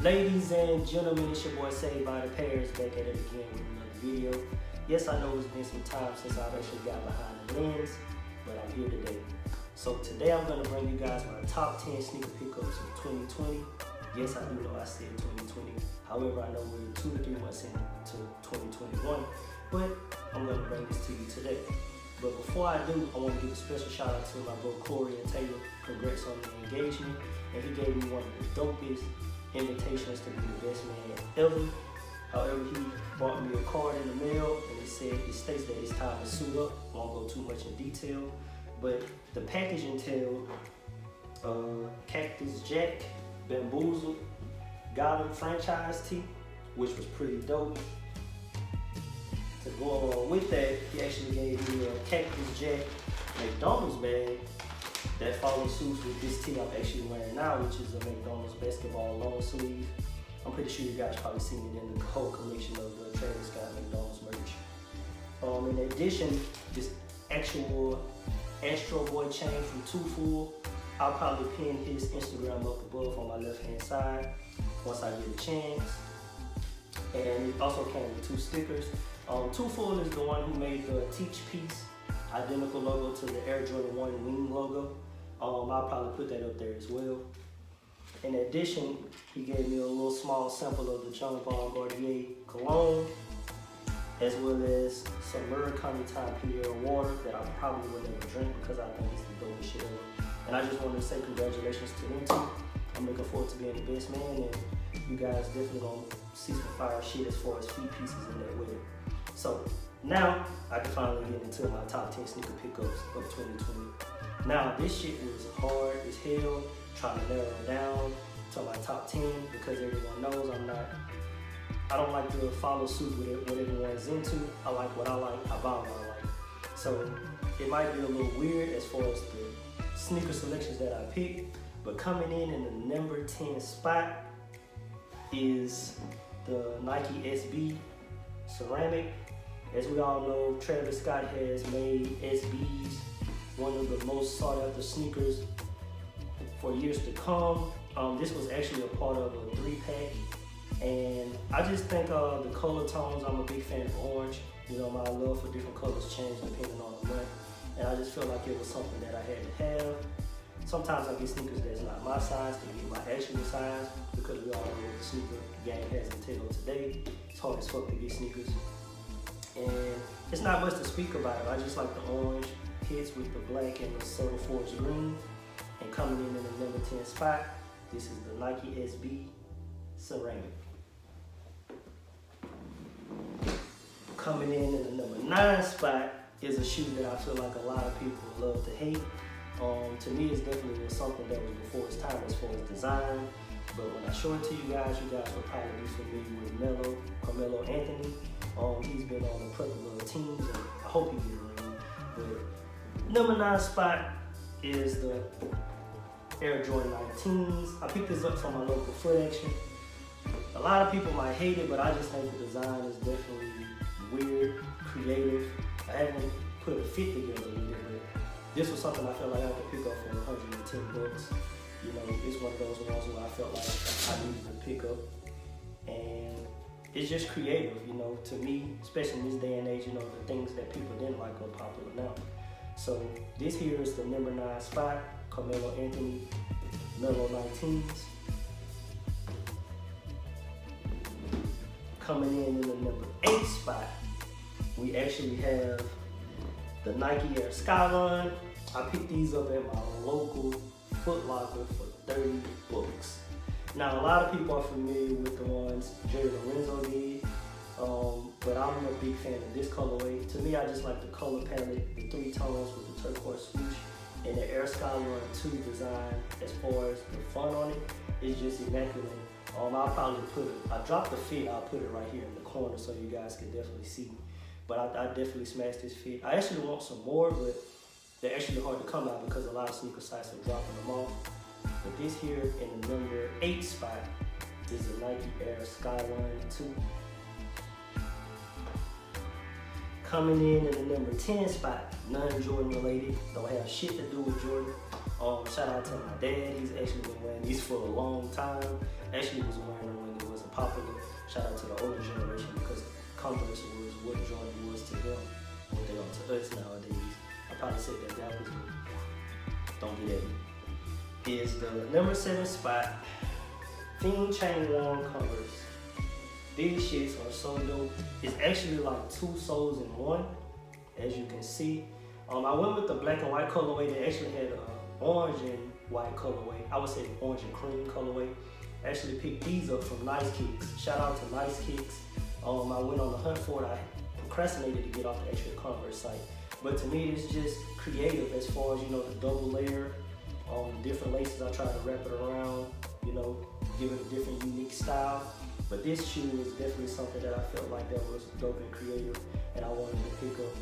Ladies and gentlemen, it's your boy SAVEDBYTHEPAIRS back at it again with another video. Yes, I know it's been some time since I've actually got behind the lens, but I'm here today. So today I'm going to bring you guys my top 10 sneaker pickups of 2020. Yes, I do know I said 2020. However, I know we're 2 to 3 months into 2021, but I'm going to bring this to you today. But before I do, I want to give a special shout out to my bro Corey and Taylor. Congrats on the engagement. And he gave me one of the dopest invitations to be the best man ever. However, he brought me a card in the mail and it states that it's time to suit up. I won't go too much in detail, but the package entailed Cactus Jack, Bamboozled, Gotham franchise tee, which was pretty dope. To go along with that, he actually gave me a Cactus Jack McDonald's bag that follows suit with this tee I'm actually wearing now, which is a McDonald's basketball long sleeve. I'm pretty sure you guys probably seen it in the whole collection of the Travis Scott McDonald's merch. In addition, this actual Astro Boy chain from Too Full. I'll probably pin his Instagram up above on my left hand side once I get a chance. And it also came with 2 stickers. Too Full is the one who made the Teach piece, identical logo to the Air Jordan 1 wing logo. I'll probably put that up there as well. In addition, he gave me a little small sample of the Jean Paul Gaultier cologne, as well as some Murakami Time Pierre water that I probably would never drink because I think it's the dopest shit ever. And I just wanted to say congratulations to them too. I'm looking forward to being the best man, and you guys definitely gonna see some fire shit as far as feet pieces in that way. So now I can finally get into my top 10 sneaker pickups of 2020. Now this shit was hard as hell trying to narrow it down to my top 10 because everyone knows I don't like to follow suit with what everyone's into. I like what I like, I buy what I like. So it might be a little weird as far as the sneaker selections that I picked, but coming in the number 10 spot is the Nike SB ceramic. As we all know, Travis Scott has made SBs one of the most sought after sneakers for years to come. This was actually a part of a 3-pack, and I just think the color tones, I'm a big fan of orange. You know, my love for different colors change depending on the month, and I just felt like it was something that I had to have. Sometimes I get sneakers that's not my size to get my actual size, because we all know what the sneaker game has entailed today. It's hard as fuck to get sneakers. And it's not much to speak about it. I just like the orange hits with the black and the subtle forest green. And coming in the number 10 spot, this is the Nike SB ceramic. Coming in the number 9 spot is a shoe that I feel like a lot of people love to hate. To me, it's definitely something that was before its time as far as design. But when I show it to you guys will probably be familiar with Carmelo Anthony. He's been on a plethora of teams, and I hope he gets a ring. But number 9 spot is the Air Jordan 19s. I picked this up from my local Foot Action. A lot of people might hate it, but I just think the design is definitely weird, creative. I haven't put a fit together with it, but this was something I felt like I could pick up for $110. You know, it's one of those ones where I felt like I needed to pick up. And it's just creative, you know, to me, especially in this day and age, you know, the things that people didn't like are popular now. So this here is the number 9 spot, Carmelo Anthony Melo 19s. Coming in the number 8 spot, we actually have the Nike Air Skyline. I picked these up at my local Foot Locker for $30. Now, a lot of people are familiar with the ones Jerry Lorenzo did, but I'm a big fan of this colorway. To me, I just like the color palette, the 3 tones with the turquoise swoosh, and the Air Skyline 2 design. As far as the font on it, it's just immaculate. I'll probably I dropped the fit, I'll put it right here in the corner so you guys can definitely see. But I definitely smashed this fit. I actually want some more, but they're actually hard to come out because a lot of sneaker sites are dropping them off. But this here in the number 8 spot is the Nike Air Skyline 2. Coming in the number 10 spot, non-Jordan related, don't have shit to do with Jordan. Shout out to my dad. He's actually been wearing these for a long time. Actually was wearing them when it wasn't popular. Shout out to the older generation because Converse was what Jordan was to them, what they are to us nowadays. I probably said that backwards, but don't do that. Is the number 7 spot, Fiend Chain Worn Converse. These shits are so dope. It's actually like 2 soles in one, as you can see. I went with the black and white colorway. They actually had orange and white colorway. I would say orange and cream colorway. Actually picked these up from Nice Kicks. Shout out to Nice Kicks. I went on the hunt for it. I procrastinated to get off the actual Converse site. But to me, it's just creative as far as, you know, the double layer, different laces. I try to wrap it around, you know, give it a different, unique style. But this shoe is definitely something that I felt like that was dope and creative, and I wanted to pick up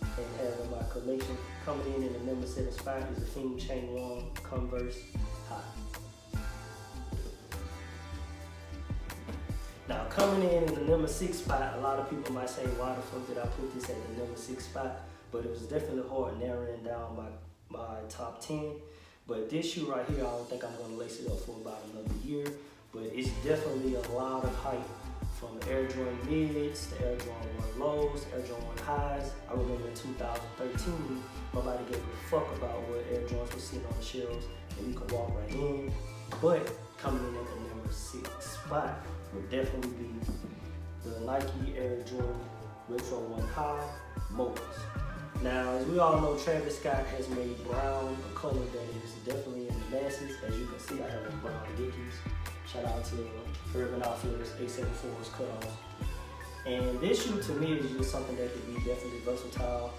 and have in my collection. Coming in the number 7 spot is the Fiend Chain Worn Converse High. Now coming in the number 6 spot, a lot of people might say, why the fuck did I put this at the number 6 spot? But it was definitely hard narrowing down my top 10. But this shoe right here, I don't think I'm gonna lace it up for about another year. But it's definitely a lot of hype, from Air Jordan mids, to Air Jordan 1 lows, Air Jordan 1 highs. I remember in 2013, nobody gave a fuck about what Air Jordans were sitting on the shelves, and you could walk right in. But coming in at the number 6 spot would definitely be the Nike Air Jordan Retro 1 High Mochas. Now, as we all know, Travis Scott has made brown a color that is definitely in the masses. As you can see, I have a brown Dickies. Shout out to Urban Outfitters, 874's cutoffs. And this shoe to me is just something that could be definitely versatile.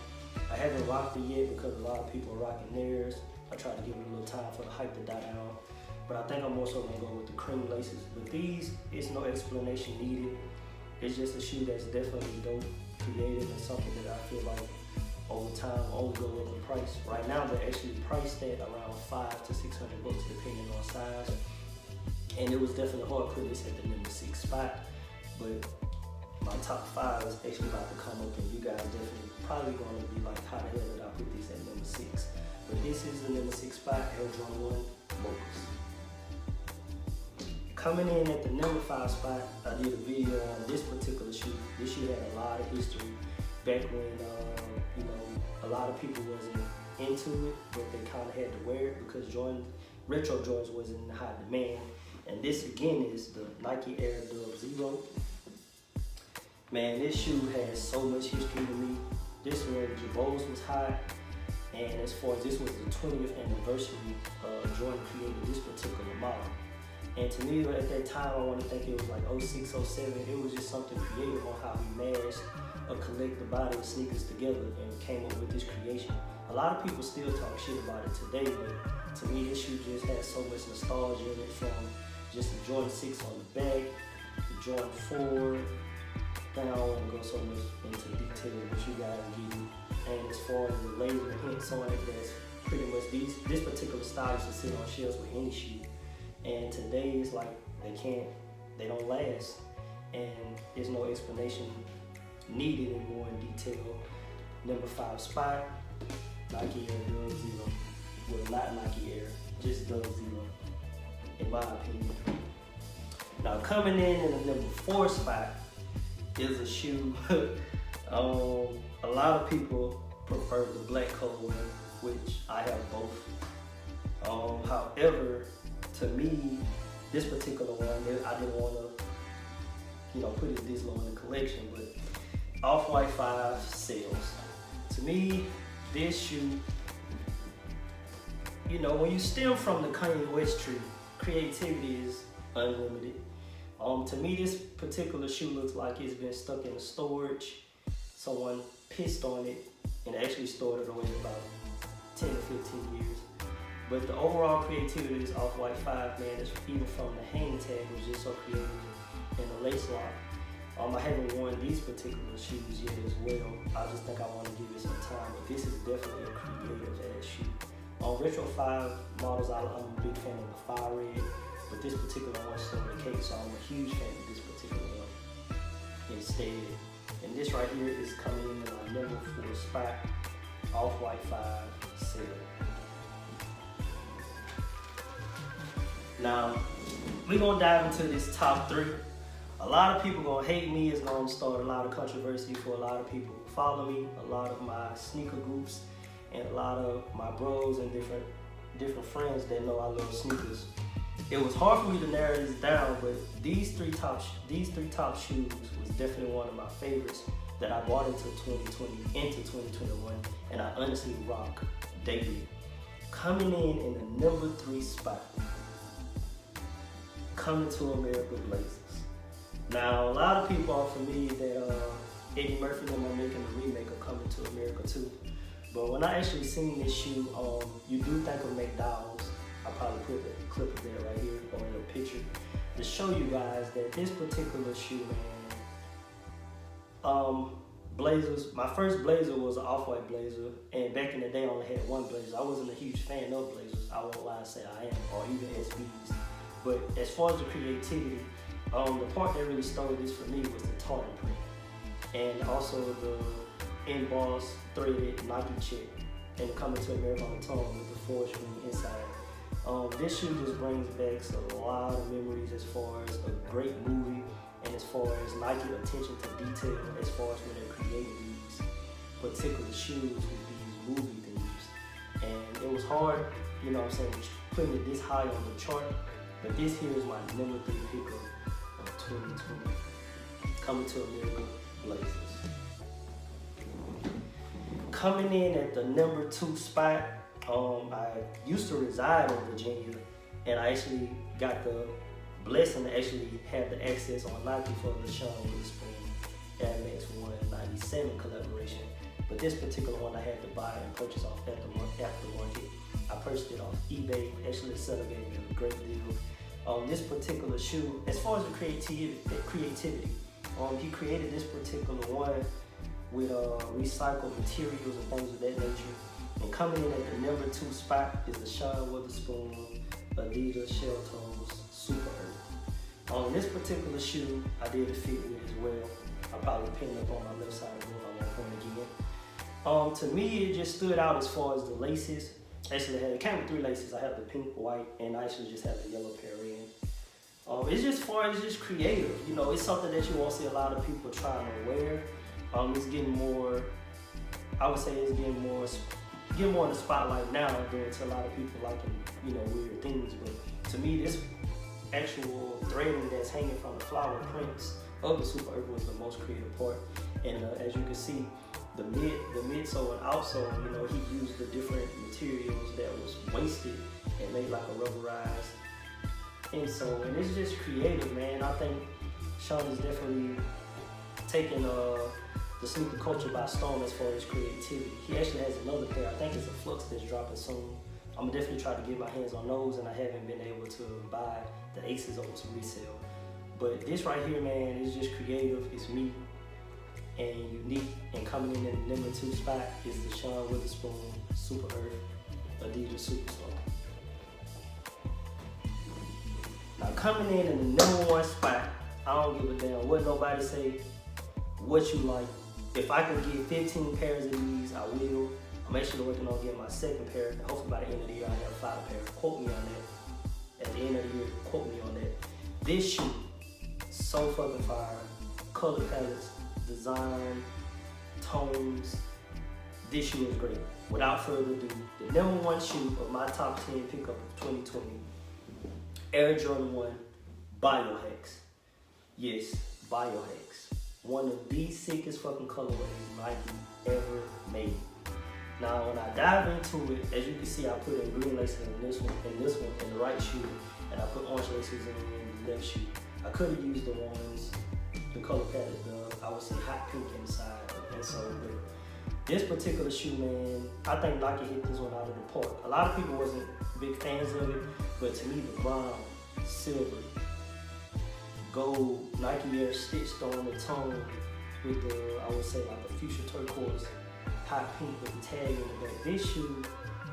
I haven't rocked it yet because a lot of people are rocking theirs. I tried to give it a little time for the hype to die down. But I think I'm more so gonna go with the cream laces. But these, it's no explanation needed. It's just a shoe that's definitely dope, creative, and something that I feel like over time will only go up in price. Right now they're actually priced at around $500 to $600 depending on size. And it was definitely hard to put this at the number 6 spot, but my top 5 is actually about to come up, and you guys definitely probably going to be like, how the hell did I put this at number 6? But this is the number 6 spot, Air Jordan 1 Mochas. Coming in at the number 5 spot, I did a video on this particular shoe. This shoe had a lot of history back when, you know, a lot of people wasn't into it, but they kind of had to wear it because retro Jordans wasn't in high demand. And this again is the Nike Air Dub Zero. Man, this shoe has so much history to me. This one, Jabos was hot. And as far as this was the 20th anniversary, Jordan created this particular model. And to me, at that time, I want to think it was like 06, 07. It was just something creative on how he mashed a collective body of sneakers together and came up with this creation. A lot of people still talk shit about it today, but to me, this shoe just has so much nostalgia in it, from just the Jordan 6 on the back, the Jordan 4. I don't want to go so much into detail, but you guys get it. And as far as the laser hints on it, that's pretty much this particular style used to sit on shelves with any shoe. And today it's like they don't last. And there's no explanation needed anymore in detail. Number 5 spot, Nike Air Dub Zero. Well, not Nike Air, just Dub Zero, in my opinion. Now coming in the number 4 spot is a shoe. A lot of people prefer the black colorway, which I have both. However, to me, this particular one, I didn't want to, you know, put it this low in the collection, but Off-White 5 sells. To me, this shoe, you know, when you steal from the Kanye West tree, creativity is unlimited. To me, this particular shoe looks like it's been stuck in storage. Someone pissed on it and actually stored it away about 10 to 15 years. But the overall creativity of this Off-White 5, man, is even from the hang tag was just so creative, and the lace lock. I haven't worn these particular shoes yet as well. I just think I want to give it some time, but this is definitely a creative ass shoe. On Retro 5 models, I'm a big fan of the Fire Red, but this particular one stole the cake, so I'm a huge fan of this particular one instead. And this right here is coming in my number 4 spot, Off-White 5 Sail. Now, we're gonna dive into this top 3. A lot of people gonna hate me. It's gonna start a lot of controversy for a lot of people who follow me, a lot of my sneaker groups, and a lot of my bros and different friends that know I love sneakers. It was hard for me to narrow this down, but these three top shoes was definitely one of my favorites that I bought into 2021, and I honestly rock daily. Coming in the number 3 spot, Coming to America Blazers. Now, a lot of people are familiar that Eddie Murphy and them are making a remake of Coming to America too. But when I actually seen this shoe, you do think of McDowell's. I'll probably put a clip of that right here or in a picture to show you guys that this particular shoe, man, Blazers, my first Blazer was an off-white Blazer, and back in the day I only had one Blazer. I wasn't a huge fan of Blazers, I won't lie and say I am, or even SBs. But as far as the creativity, the part that really stole this for me was the tartan print, and also the embossed threaded Nike check, and Coming to America on the tongue with the forest green inside. This shoe just brings back a lot of memories as far as a great movie, and as far as Nike attention to detail, as far as when they're creating these particular shoes with these movie themes. And it was hard, you know what I'm saying, putting it this high on the chart, but this here is my number 3 pickup of 2020. Coming to America Blazers. Coming in at the number 2 spot, I used to reside in Virginia, and I actually got the blessing to actually have the access on Nike for the Sean Witherspoon Air Max 197 collaboration. But this particular one I had to buy and purchase off aftermarket. I purchased it off eBay. Actually, the seller gave me a great deal. This particular shoe, as far as the creativity, he created this particular one with recycled materials and things of that nature. And coming in at the number 2 spot is the Sean Witherspoon Adidas Shell Toes Super Earth. On this particular shoe, I did a fit with as well. I'll probably pin it up on my left side of the room. I won't point again. To me, it just stood out as far as the laces. Actually, it came with 3 laces. I have the pink, white, and I actually just have the yellow pair in. It's just far as just creative. You know, it's something that you won't see a lot of people trying to wear. It's getting more, I would say it's getting more in the spotlight now than to a lot of people liking, you know, weird things. But to me, this actual threading that's hanging from the flower prints of the Super Earth was the most creative part. And as you can see, the midsole and outsole, you know, he used the different materials that was wasted and made like a rubberized insole. And it's just creative, man. I think Sean is definitely taking the sneaker culture by storm as far as creativity. He actually has another pair. I think it's a Flux that's dropping soon. I'm gonna definitely try to get my hands on those, and I haven't been able to buy the Aces on some resale. But this right here, man, is just creative. It's me and unique. And coming in at the number 2 spot is the Sean Witherspoon Super Earth Adidas Superstar. Now coming in the number 1 spot, I don't give a damn what nobody say, what you like. If I can get 15 pairs of these, I will. I'm actually working on getting my 2nd pair. Hopefully by the end of the year, I have 5 pairs. Quote me on that. At the end of the year, quote me on that. This shoe, so fucking fire. Color palettes, design, tones. This shoe is great. Without further ado, the number 1 shoe of my top 10 pickup of 2020, Air Jordan 1 Biohacks. Yes, Biohacks. One of the sickest fucking colorways Nike ever made. Now, when I dive into it, as you can see, I put in green laces in this one, in the right shoe, and I put orange laces in the left shoe. I could have used the ones, the color palette, I would say hot pink inside, and so, but this particular shoe, man, I think Nike hit this one out of the park. A lot of people wasn't big fans of it, but to me, the brown, silver, gold Nike Air stitched on the tongue with the, I would say like a fuchsia turquoise, hot pink with the tag in the back. This shoe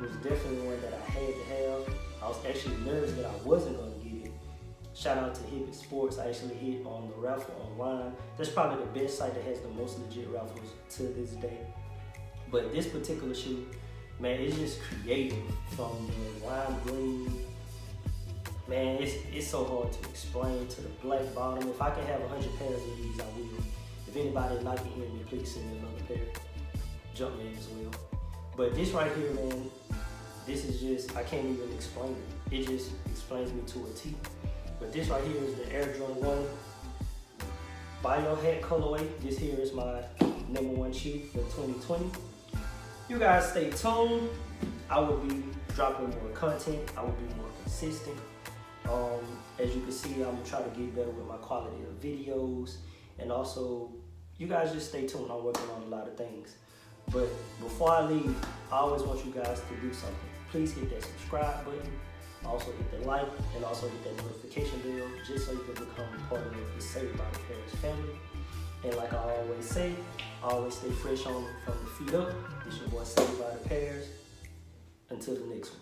was definitely one that I had to have. I was actually nervous that I wasn't gonna get it. Shout out to Hibbett Sports. I actually hit on the raffle online. That's probably the best site that has the most legit raffles to this day. But this particular shoe, man, it's just creative. From the lime green Man, it's so hard to explain to the black bottom. If I can have 100 pairs of these, I will. If anybody would like to hear me, please send me another pair. Jump in as well. But this right here, man, this is just, I can't even explain it. It just explains me to a T. But this right here is the Air Jordan 1 Biohack colorway. This here is my #1 shoe for 2020. You guys stay tuned. I will be dropping more content. I will be more consistent. As you can see, I'm gonna try to get better with my quality of videos. And also, you guys just stay tuned. I'm working on a lot of things. But before I leave, I always want you guys to do something. Please hit that subscribe button. Also hit the like and also hit that notification bell just so you can become part of the Saved by the Pairs family. And like I always say, always stay fresh on from the feet up. This your boy Saved by the Pairs. Until the next one.